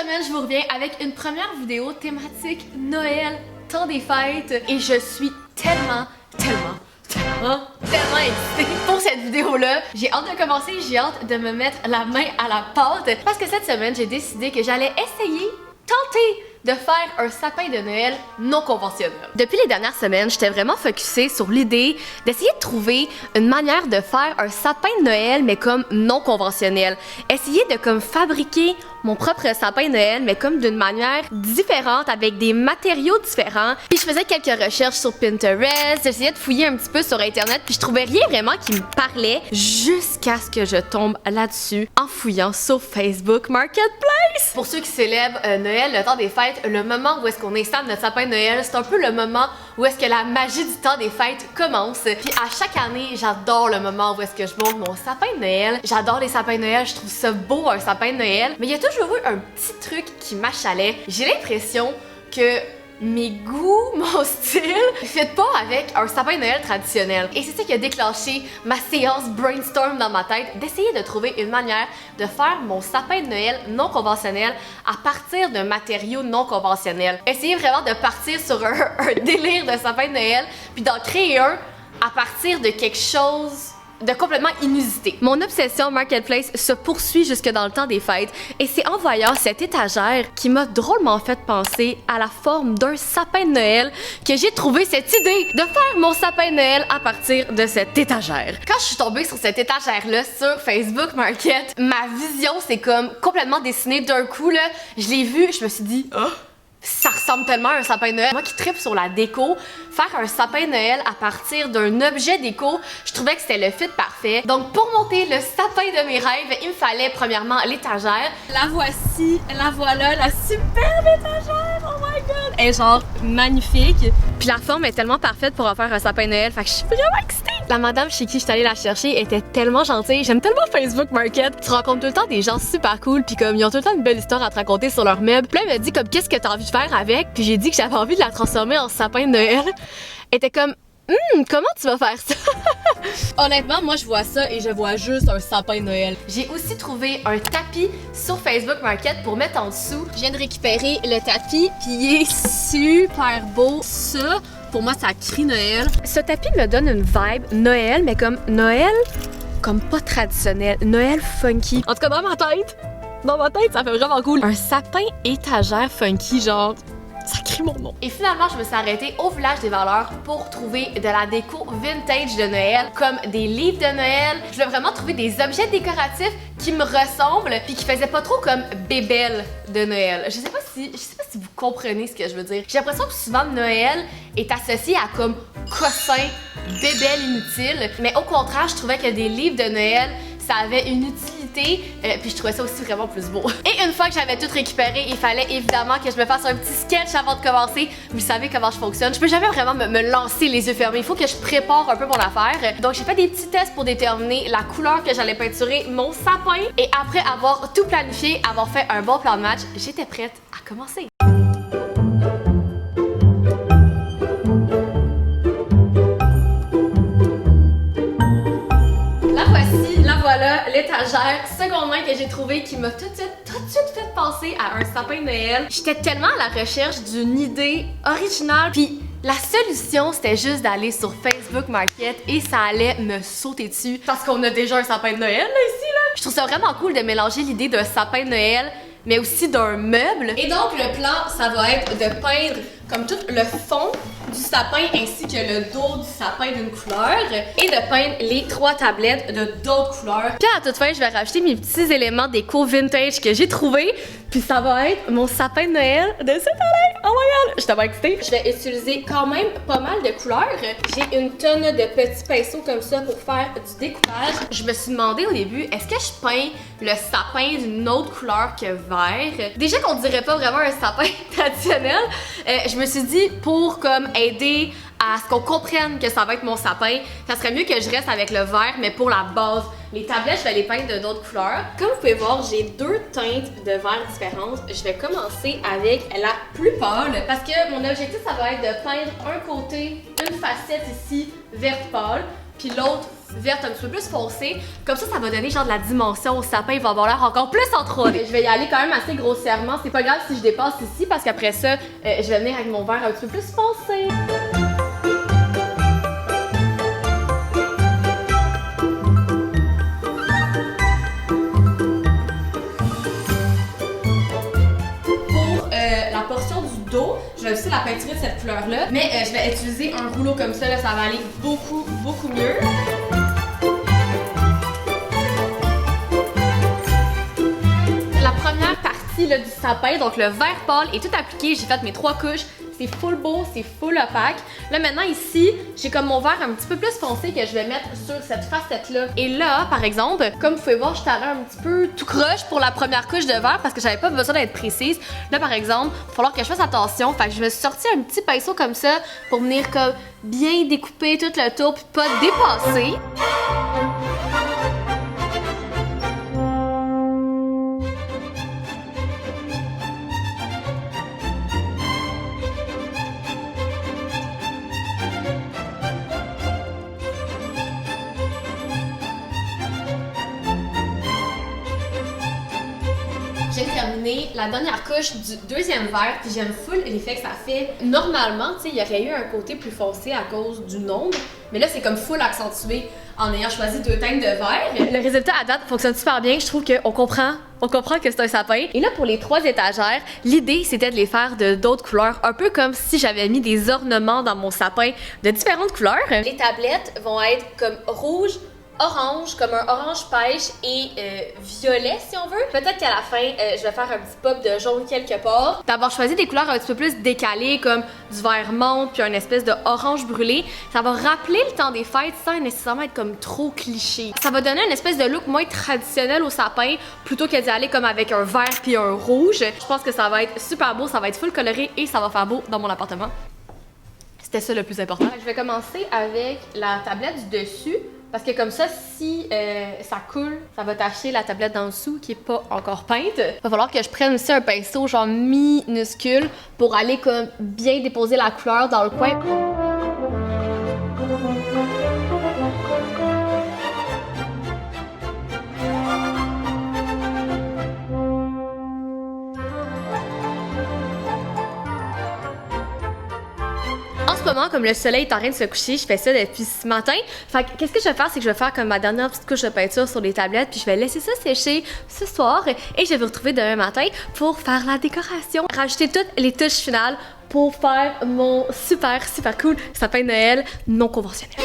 semaine, je vous reviens avec une première vidéo thématique Noël, temps des fêtes. Et je suis tellement excitée pour cette vidéo-là. J'ai hâte de commencer, j'ai hâte de me mettre la main à la pâte. Parce que cette semaine, j'ai décidé que j'allais tenter de faire un sapin de Noël non conventionnel. Depuis les dernières semaines, j'étais vraiment focusée sur l'idée d'essayer de trouver une manière de faire un sapin de Noël, mais comme non conventionnel. Essayer de comme fabriquer mon propre sapin de Noël, mais comme d'une manière différente, avec des matériaux différents. Puis je faisais quelques recherches sur Pinterest, j'essayais de fouiller un petit peu sur Internet, puis je trouvais rien vraiment qui me parlait jusqu'à ce que je tombe là-dessus en fouillant sur Facebook Marketplace. Pour ceux qui célèbrent Noël, le temps des fêtes, le moment où est-ce qu'on installe notre sapin de Noël, c'est un peu le moment où est-ce que la magie du temps des fêtes commence. Puis à chaque année, j'adore le moment où est-ce que je monte mon sapin de Noël. J'adore les sapins de Noël, je trouve ça beau un sapin de Noël. Mais il y a toujours eu un petit truc qui m'achalait. J'ai l'impression que mes goûts, mon style, ne fit pas avec un sapin de Noël traditionnel. Et c'est ça qui a déclenché ma séance brainstorm dans ma tête, d'essayer de trouver une manière de faire mon sapin de Noël non conventionnel à partir de matériaux non conventionnels. Essayer vraiment de partir sur un délire de sapin de Noël, puis d'en créer un à partir de quelque chose de complètement inusité. Mon obsession Marketplace se poursuit jusque dans le temps des fêtes et c'est en voyant cette étagère qui m'a drôlement fait penser à la forme d'un sapin de Noël que j'ai trouvé cette idée de faire mon sapin de Noël à partir de cette étagère. Quand je suis tombée sur cette étagère-là sur Facebook Market, ma vision s'est comme complètement dessinée d'un coup là. Je l'ai vue, je me suis dit oh! Ça ressemble tellement à un sapin de Noël. Moi qui tripe sur la déco, faire un sapin de Noël à partir d'un objet déco, je trouvais que c'était le fit parfait. Donc pour monter le sapin de mes rêves, il me fallait premièrement l'étagère. La voici, la voilà, la superbe étagère, oh my god! Elle est genre magnifique. Puis la forme est tellement parfaite pour en faire un sapin de Noël, fait que je suis vraiment excitée. La madame chez qui je suis allée la chercher était tellement gentille. J'aime tellement Facebook Market. Tu rencontres tout le temps des gens super cool, puis comme ils ont tout le temps une belle histoire à te raconter sur leurs meubles. Puis là, elle m'a dit comme qu'est-ce que t'as envie de faire avec, puis j'ai dit que j'avais envie de la transformer en sapin de Noël. Elle était comme comment tu vas faire ça? Honnêtement, moi je vois ça et je vois juste un sapin de Noël. J'ai aussi trouvé un tapis sur Facebook Market pour mettre en dessous. Je viens de récupérer le tapis, puis il est super beau. Ça, pour moi, ça crie Noël. Ce tapis me donne une vibe Noël, mais comme Noël, comme pas traditionnel. Noël funky. En tout cas, dans ma tête, ça fait vraiment cool. Un sapin étagère funky, genre, ça crie mon nom. Et finalement, je me suis arrêtée au Village des Valeurs pour trouver de la déco vintage de Noël, comme des livres de Noël. Je voulais vraiment trouver des objets décoratifs qui me ressemblent puis qui faisaient pas trop comme bébelle de Noël. Je sais pas si vous comprenez ce que je veux dire. J'ai l'impression que souvent Noël est associé à comme cossin, bébelle inutile, mais au contraire, je trouvais que des livres de Noël, ça avait une utilité, puis je trouvais ça aussi vraiment plus beau. Et une fois que j'avais tout récupéré, il fallait évidemment que je me fasse un petit sketch avant de commencer. Vous savez comment je fonctionne. Je peux jamais vraiment me lancer les yeux fermés. Il faut que je prépare un peu mon affaire. Donc j'ai fait des petits tests pour déterminer la couleur que j'allais peinturer mon sapin. Et après avoir tout planifié, avoir fait un bon plan de match, j'étais prête à commencer. Voilà l'étagère seconde main que j'ai trouvée qui m'a tout de suite fait penser à un sapin de Noël. J'étais tellement à la recherche d'une idée originale, puis la solution c'était juste d'aller sur Facebook Market et ça allait me sauter dessus parce qu'on a déjà un sapin de Noël là, ici là. Je trouve ça vraiment cool de mélanger l'idée d'un sapin de Noël mais aussi d'un meuble. Et donc le plan, ça va être de peindre comme tout le fond du sapin ainsi que le dos du sapin d'une couleur et de peindre les 3 tablettes de d'autres couleurs. Puis à toute fin, je vais rajouter mes petits éléments déco vintage que j'ai trouvés. Puis ça va être mon sapin de Noël de cette année. Oh my god, je suis tellement excitée. Je vais utiliser quand même pas mal de couleurs. J'ai une tonne de petits pinceaux comme ça pour faire du découpage. Je me suis demandé au début, est-ce que je peins le sapin d'une autre couleur que vert? Déjà qu'on dirait pas vraiment un sapin traditionnel, je me suis dit pour comme aider à ce qu'on comprenne que ça va être mon sapin, ça serait mieux que je reste avec le vert, mais pour la base. Les tablettes, je vais les peindre de d'autres couleurs. Comme vous pouvez voir, j'ai 2 teintes de vert différentes. Je vais commencer avec la plus pâle parce que mon objectif, ça va être de peindre un côté, une facette ici, verte pâle, puis l'autre verte un petit peu plus foncée. Comme ça va donner genre de la dimension au sapin, il va avoir l'air encore plus en 3D. Je vais y aller quand même assez grossièrement, c'est pas grave si je dépasse ici parce qu'après ça, je vais venir avec mon vert un petit peu plus foncé. La portion du dos, je vais aussi la peinturer de cette couleur-là, mais je vais utiliser un rouleau comme ça, là, ça va aller beaucoup mieux. La première partie là, du sapin, donc le vert pâle est tout appliqué, j'ai fait mes 3 couches. C'est full beau, c'est full opaque. Là maintenant ici, j'ai comme mon vert un petit peu plus foncé que je vais mettre sur cette facette-là. Et là, par exemple, comme vous pouvez voir, je suis allée un petit peu tout croche pour la première couche de vert parce que j'avais pas besoin d'être précise. Là par exemple, il va falloir que je fasse attention. Fait que je me suis sorti un petit pinceau comme ça pour venir comme bien découper tout le tour puis pas dépasser. J'ai terminé la dernière couche du deuxième vert, puis j'aime full l'effet que ça fait. Normalement, tu sais, il y aurait eu un côté plus foncé à cause du nombre, mais là, c'est comme full accentué en ayant choisi 2 teintes de vert. Le résultat à date fonctionne super bien. Je trouve qu'on comprend que c'est un sapin. Et là, pour les 3 étagères, l'idée, c'était de les faire de d'autres couleurs, un peu comme si j'avais mis des ornements dans mon sapin de différentes couleurs. Les tablettes vont être comme rouge, orange, comme un orange pêche et violet si on veut. Peut-être qu'à la fin, je vais faire un petit pop de jaune quelque part. D'avoir choisi des couleurs un petit peu plus décalées comme du vert menthe puis un espèce de orange brûlé, ça va rappeler le temps des fêtes sans nécessairement être comme trop cliché. Ça va donner une espèce de look moins traditionnel au sapin plutôt que d'y aller comme avec un vert puis un rouge. Je pense que ça va être super beau, ça va être full coloré et ça va faire beau dans mon appartement. C'était ça le plus important. Je vais commencer avec la tablette du dessus. Parce que comme ça, si ça coule, ça va tacher la tablette d'en dessous qui est pas encore peinte. Il va falloir que je prenne aussi un pinceau genre minuscule pour aller comme bien déposer la couleur dans le coin. Comme le soleil est en train de se coucher, je fais ça depuis ce matin. Fait que qu'est-ce que je vais faire, c'est que je vais faire comme ma dernière petite couche de peinture sur les tablettes, puis je vais laisser ça sécher ce soir et je vais vous retrouver demain matin pour faire la décoration. Rajouter toutes les touches finales pour faire mon super cool sapin de Noël non conventionnel.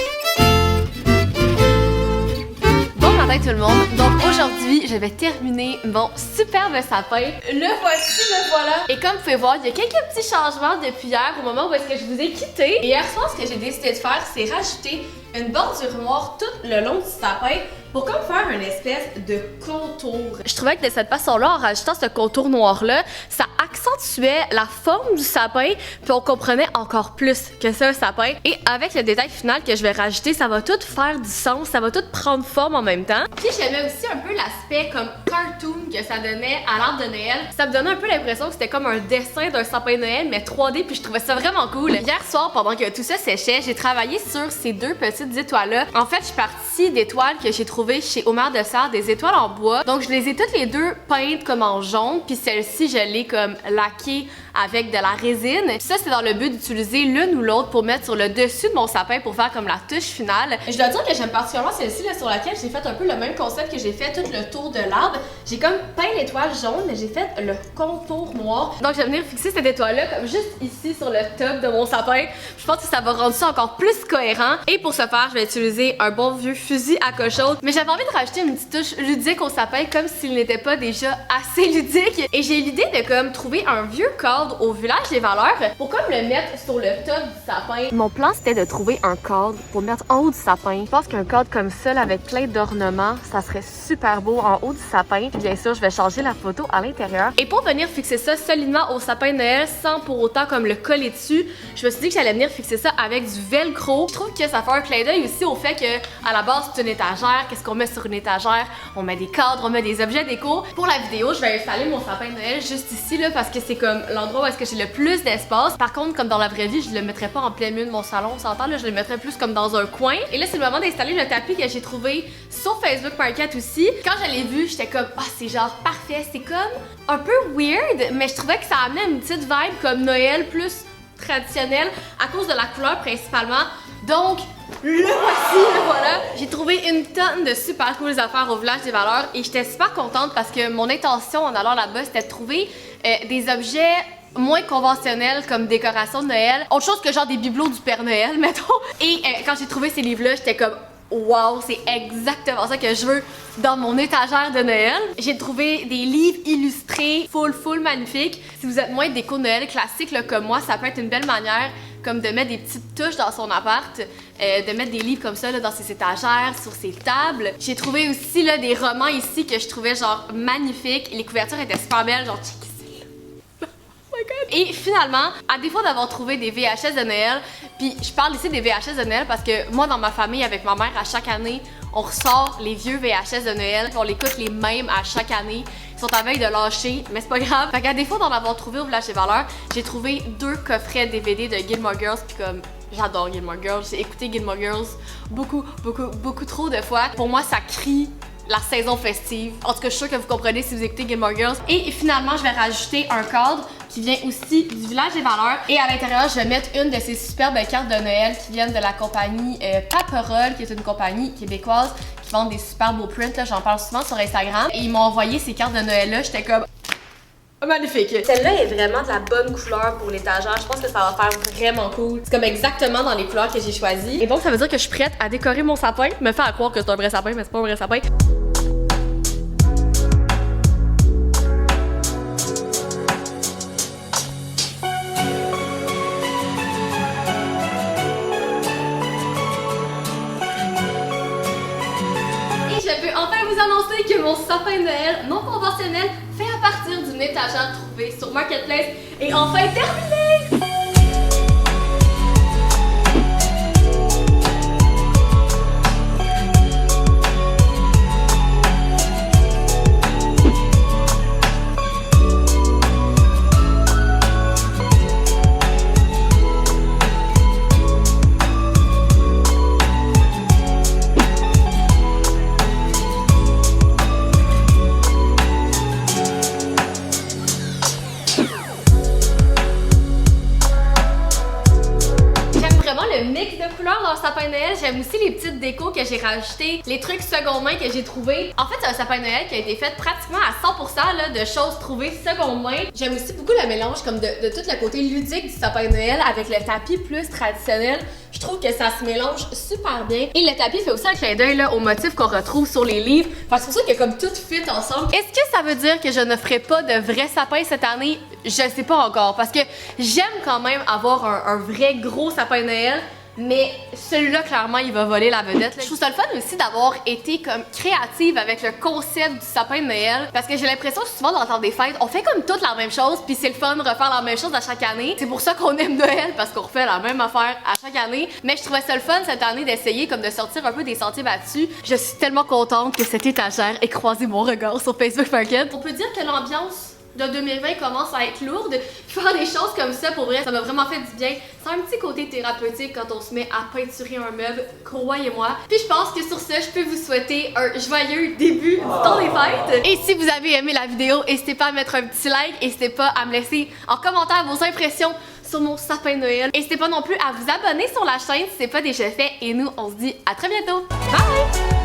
Bon matin tout le monde, donc aujourd'hui je vais terminer mon superbe sapin. Le voici, le voilà. Et comme vous pouvez voir, il y a quelques petits changements depuis hier au moment où est-ce que je vous ai quitté. Et hier soir, ce que j'ai décidé de faire, c'est rajouter une bordure noire tout le long du sapin pour comme faire une espèce de contour. Je trouvais que de cette façon-là, en rajoutant ce contour noir-là, ça accentuait la forme du sapin, puis on comprenait encore plus que c'est un sapin. Et avec le détail final que je vais rajouter, ça va tout faire du sens, ça va tout prendre forme en même temps. Puis j'aimais aussi un peu l'aspect comme cartoon que ça donnait à l'arbre de Noël. Ça me donnait un peu l'impression que c'était comme un dessin d'un sapin de Noël, mais 3D, puis je trouvais ça vraiment cool. Hier soir, pendant que tout ça séchait, j'ai travaillé sur ces 2 petites étoiles-là. En fait, je suis partie d'étoiles que j'ai trouvées chez Omer de Serre, des étoiles en bois. Donc je les ai toutes les 2 peintes comme en jaune, puis celle-ci je l'ai comme laquée avec de la résine. Puis ça c'est dans le but d'utiliser l'une ou l'autre pour mettre sur le dessus de mon sapin pour faire comme la touche finale. Je dois dire que j'aime particulièrement celle-ci là, sur laquelle j'ai fait un peu le même concept que j'ai fait tout le tour de l'arbre. J'ai comme peint l'étoile jaune, mais j'ai fait le contour noir. Donc je vais venir fixer cette étoile-là comme juste ici sur le top de mon sapin. Je pense que ça va rendre ça encore plus cohérent. Et pour ce faire, je vais utiliser un bon vieux fusil à cochote. Mais j'avais envie de rajouter une petite touche ludique au sapin comme s'il n'était pas déjà assez ludique. Et j'ai l'idée de comme trouver un vieux cadre au village des valeurs pour comme le mettre sur le top du sapin. Mon plan c'était de trouver un cadre pour mettre en haut du sapin. Je pense qu'un cadre comme ça là, avec plein d'ornements, ça serait super beau en haut du sapin. Puis bien sûr, je vais changer la photo à l'intérieur. Et pour venir fixer ça solidement au sapin de Noël sans pour autant comme le coller dessus, je me suis dit que j'allais venir fixer ça avec du velcro. Je trouve que ça fait un clin d'œil aussi au fait que à la base c'est une étagère. Qu'est-ce qu'on met sur une étagère? On met des cadres, on met des objets déco. Pour la vidéo, je vais installer mon sapin de Noël juste ici là parce que c'est comme l'endroit où est-ce que j'ai le plus d'espace. Par contre, comme dans la vraie vie, je le mettrais pas en plein milieu de mon salon, on s'entend là, je le mettrais plus comme dans un coin. Et là, c'est le moment d'installer le tapis que j'ai trouvé sur Facebook Market aussi. Quand je l'ai vu, j'étais comme ah, c'est genre parfait, c'est comme un peu weird, mais je trouvais que ça amenait une petite vibe comme Noël plus traditionnelle à cause de la couleur principalement. Donc, le voici, le voilà! J'ai trouvé une tonne de super cool affaires au Village des Valeurs et j'étais super contente parce que mon intention en allant là-bas, c'était de trouver des objets moins conventionnels comme décoration de Noël. Autre chose que genre des bibelots du Père Noël, mettons. Et quand j'ai trouvé ces livres-là, j'étais comme wow, c'est exactement ça que je veux dans mon étagère de Noël. J'ai trouvé des livres illustrés, full magnifiques. Si vous êtes moins déco de Noël classique là, comme moi, ça peut être une belle manière comme de mettre des petites touches dans son appart, de mettre des livres comme ça là, dans ses étagères, sur ses tables. J'ai trouvé aussi là, des romans ici que je trouvais genre magnifiques. Les couvertures étaient super belles, genre check ici. Oh my god! Et finalement, à défaut d'avoir trouvé des VHS de Noël, puis je parle ici des VHS de Noël parce que moi dans ma famille avec ma mère à chaque année, on ressort les vieux VHS de Noël, puis on les écoute les mêmes à chaque année. Ils sont à veille de lâcher, mais c'est pas grave. Fait qu'à défaut d'en avoir trouvé au Village des Valeurs, j'ai trouvé 2 coffrets DVD de Gilmore Girls, puis comme j'adore Gilmore Girls, j'ai écouté Gilmore Girls beaucoup trop de fois. Pour moi, ça crie la saison festive. En tout cas, je suis sûre que vous comprenez si vous écoutez Gilmore Girls. Et finalement, je vais rajouter un cadre qui vient aussi du Village des Valeurs. Et à l'intérieur, je vais mettre une de ces superbes cartes de Noël qui viennent de la compagnie Paperol, qui est une compagnie québécoise qui vend des super beaux prints. J'en parle souvent sur Instagram. Et ils m'ont envoyé ces cartes de Noël-là. J'étais comme magnifique! Celle-là est vraiment de la bonne couleur pour l'étagère. Je pense que ça va faire vraiment cool. C'est comme exactement dans les couleurs que j'ai choisies. Et donc, ça veut dire que je suis prête à décorer mon sapin. Me faire croire que c'est un vrai sapin, mais c'est pas un vrai sapin. Vous annoncer que mon sapin de Noël non conventionnel fait à partir d'une étagère trouvée sur Marketplace est enfin terminé! Dans le sapin de Noël, j'aime aussi les petites décos que j'ai rajoutées, les trucs seconde main que j'ai trouvés. En fait, c'est un sapin de Noël qui a été fait pratiquement à 100% là, de choses trouvées seconde main. J'aime aussi beaucoup le mélange comme de tout le côté ludique du sapin de Noël avec le tapis plus traditionnel. Je trouve que ça se mélange super bien. Et le tapis fait aussi un clin d'œil au motif qu'on retrouve sur les livres. Parce que c'est pour ça que comme tout fit ensemble. Est-ce que ça veut dire que je ne ferai pas de vrai sapin cette année? Je sais pas encore. Parce que j'aime quand même avoir un vrai gros sapin de Noël. Mais celui-là, clairement, il va voler la vedette. Je trouve ça le fun aussi d'avoir été comme créative avec le concept du sapin de Noël. Parce que j'ai l'impression que souvent dans le temps des fêtes, on fait comme toutes la même chose, puis c'est le fun de refaire la même chose à chaque année. C'est pour ça qu'on aime Noël, parce qu'on refait la même affaire à chaque année. Mais je trouvais ça le fun cette année d'essayer comme de sortir un peu des sentiers battus. Je suis tellement contente que cette étagère ait croisé mon regard sur Facebook Market. On peut dire que l'ambiance de 2020 commence à être lourde. Faire des choses comme ça, pour vrai, ça m'a vraiment fait du bien. C'est un petit côté thérapeutique quand on se met à peinturer un meuble, croyez-moi. Puis je pense que sur ce, je peux vous souhaiter un joyeux début du temps des fêtes. Et si vous avez aimé la vidéo, n'hésitez pas à mettre un petit like, n'hésitez pas à me laisser en commentaire vos impressions sur mon sapin de Noël. N'hésitez pas non plus à vous abonner sur la chaîne si c'est pas déjà fait. Et nous, on se dit à très bientôt. Bye!